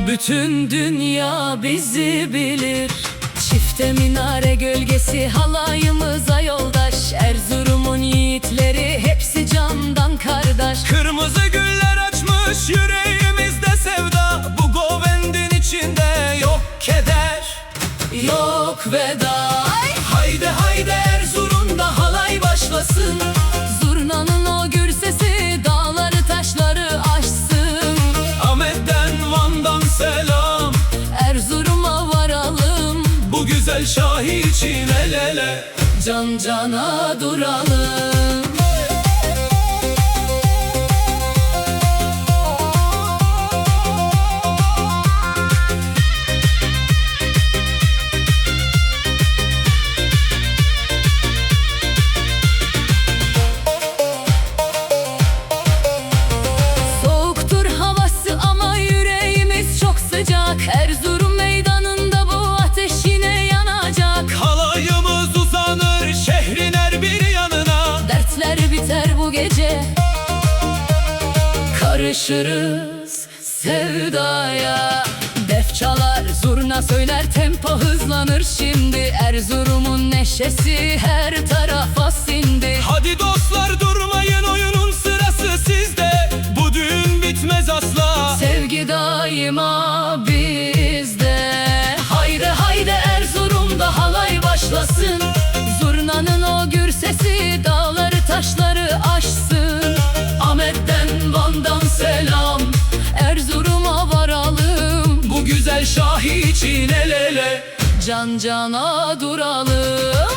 Bütün dünya bizi bilir. Çifte minare gölgesi halayımıza yoldaş. Erzurum'un yiğitleri hepsi candan kardeş. Kırmızı güller açmış yüreğimizde sevda. Bu Govend'in içinde yok keder, Yok veda. Haydi haydi Erzurum'da halay başlasın. Zurnanın o gür sesi dağları taşları aşsın. Ahmet'ten Van'dan selam, Erzurum'a varalım. bu güzel şahi için el ele, Can cana duralım. Soğuktur havası ama yüreğimiz çok sıcak. Erzurum meydanında bu ateş yine yanacak. halayımız uzanır şehrin her bir yanına. Dertler biter bu gece, karışırız sevdaya. Def çalar, zurna söyler, tempo hızlanır şimdi. Erzurum'un neşesi her tarafa sindi. Hadi dostlar durmayın, oyunun sırası sizde. Bu düğün bitmez asla. Sevgi daima bizde. Haydi haydi Erzurum'da halay başlasın. Zurnanın o gür sesi dağları taşları aşsın. Ahmet'ten Van'dan selam, Erzurum'a varalım. Bu güzel şahi için el ele, Can cana duralım.